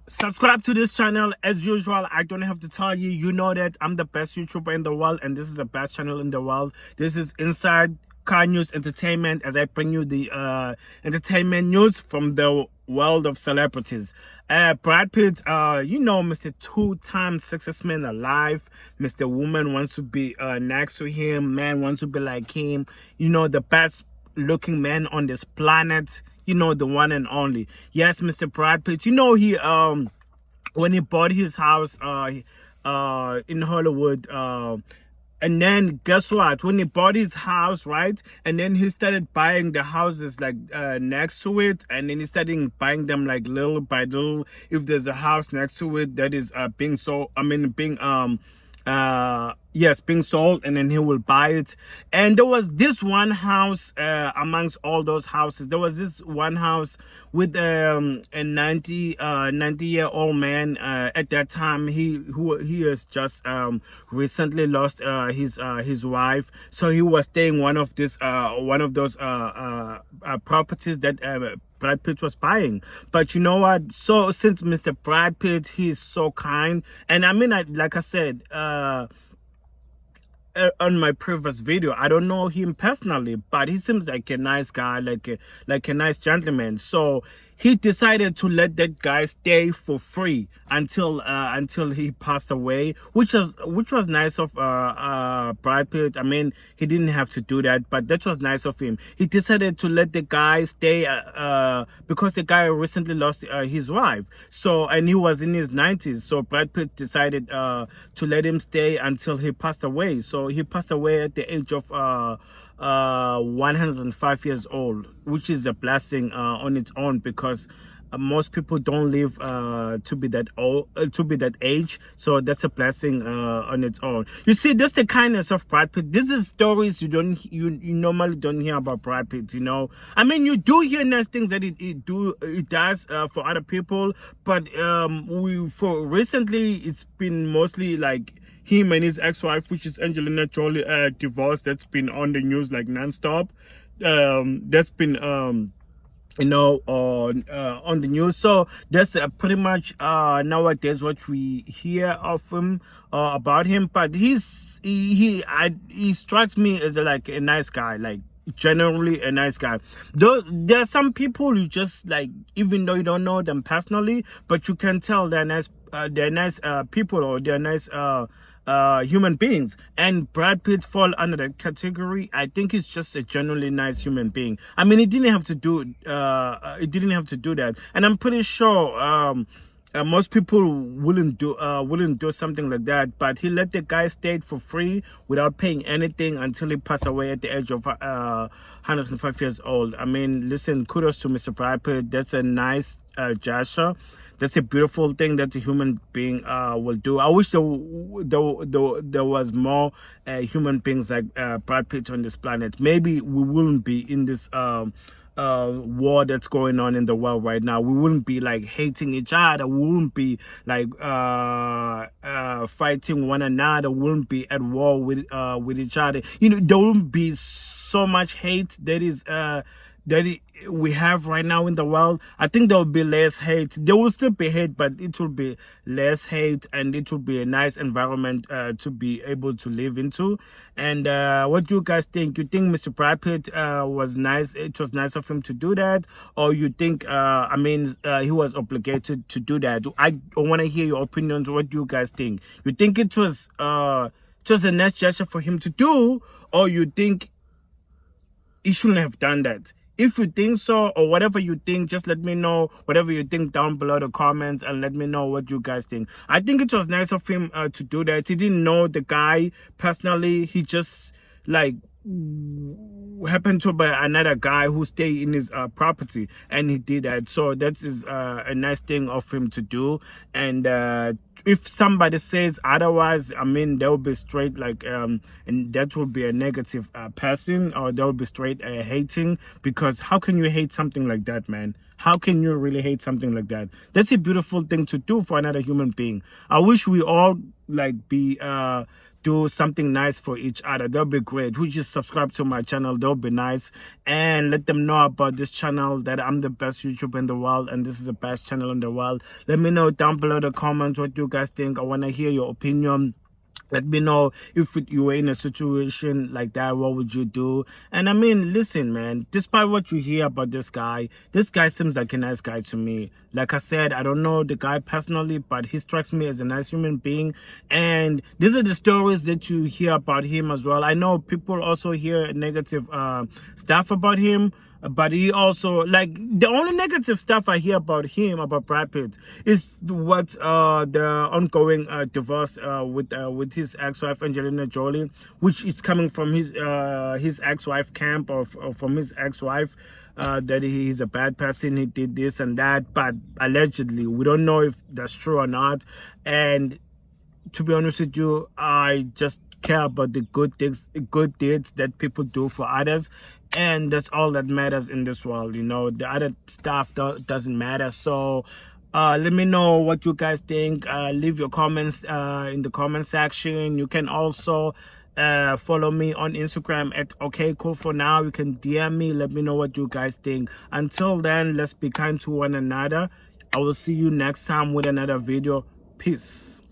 Subscribe to this channel. As usual, I don't have to tell you, you know that I'm the best YouTuber in the world, and this is the best channel in the world. This is Inside Car News Entertainment, as I bring you the entertainment news from the world of celebrities. Brad Pitt, you know, Mr. Two-time success man alive. Mr. Woman wants to be next to him. Man wants to be like him. You know, the best looking man on this planet. You know, the one and only. Yes, Mr. Brad Pitt. You know, he when he bought his house in Hollywood, and then guess what? When he bought his house, right? And then he started buying the houses like next to it, and then he started buying them like little by little. If there's a house next to it that is being sold, yes, being sold, and then he will buy it. And there was this one house amongst all those houses. There was this one house with a 90-year-old man. At that time, he has just recently lost his wife, so he was staying one of those properties that Brad Pitt was buying. But you know what? So since Mr. Brad Pitt, he's so kind, and I mean, like I said, on my previous video, I don't know him personally, but he seems like a nice guy, like a nice gentleman. So he decided to let that guy stay for free until he passed away, which was nice of Brad Pitt. I mean, he didn't have to do that, but that was nice of him. He decided to let the guy stay because the guy recently lost his wife. So, and he was in his 90s. So Brad Pitt decided to let him stay until he passed away. So he passed away at the age of 105 years old, which is a blessing on its own, because most people don't live to be that old, to be that age. So that's a blessing on its own. You see, that's the kindness of Brad Pitt. This is stories you normally don't hear about Brad Pitt. You know, I mean, you do hear nice things that it does for other people, but for recently it's been mostly like him and his ex-wife, which is Angelina Jolie, divorce. That's been on the news like non-stop. That's been you know, on the news. So that's pretty much nowadays what we hear of him, about him. But he strikes me as like a nice guy, like generally a nice guy. Though there are some people you just like, even though you don't know them personally, but you can tell they're nice people, or they're nice human beings. And Brad Pitt fall under that category. I think he's just a genuinely nice human being. I mean, he didn't have to do that, and I'm pretty sure most people wouldn't do something like that. But he let the guy stay for free without paying anything until he passed away at the age of 105 years old. I mean, listen, kudos to Mr. Brad Pitt. That's a nice gesture. That's a beautiful thing that a human being will do. I wish there was more human beings like Brad Pitt on this planet. Maybe we wouldn't be in this war that's going on in the world right now. We wouldn't be like hating each other. We wouldn't be like fighting one another. We wouldn't be at war with each other. You know, there wouldn't be so much hate that is we have right now in the world. I think there will be less hate. There will still be hate, but it will be less hate, and it will be a nice environment to be able to live into. And what do you guys think? You think Mr. Brad Pitt was nice? It was nice of him to do that, or you think he was obligated to do that? I want to hear your opinions. What do you guys think? You think it was a nice gesture for him to do, or you think he shouldn't have done that? If you think so, or whatever you think, just let me know. Whatever you think down below the comments, and let me know what you guys think. I think it was nice of him to do that. He didn't know the guy personally. He just like happened to be another guy who stayed in his property, and he did that. So that is a nice thing of him to do. And if somebody says otherwise, I mean, they will be straight like and that will be a negative person, or they will be straight hating. Because how can you hate something like that, man? How can you really hate something like that? That's a beautiful thing to do for another human being. I wish we all like be do something nice for each other. That'll be great. Who just subscribe to my channel, that'll be nice, and let them know about this channel, that I'm the best YouTuber in the world and this is the best channel in the world. Let me know down below the comments what you guys think. I want to hear your opinion. Let me know if you were in a situation like that, what would you do? And I mean, listen, man, despite what you hear about this guy seems like a nice guy to me. Like I said, I don't know the guy personally, but he strikes me as a nice human being. And these are the stories that you hear about him as well. I know people also hear negative stuff about him, but he also, like, the only negative stuff I hear about him, about Brad Pitt, is what the ongoing divorce with his ex-wife Angelina Jolie, which is coming from his ex-wife camp, or from his ex-wife, that he's a bad person, he did this and that, but allegedly, we don't know if that's true or not. And to be honest with you, I just care about the good things, good deeds that people do for others, and that's all that matters in this world. You know, the other stuff doesn't matter. So let me know what you guys think. Leave your comments in the comment section. You can also follow me on Instagram at 𝐥𝐤𝐤. For now, you can DM me, let me know what you guys think. Until then, let's be kind to one another. I will see you next time with another video. Peace.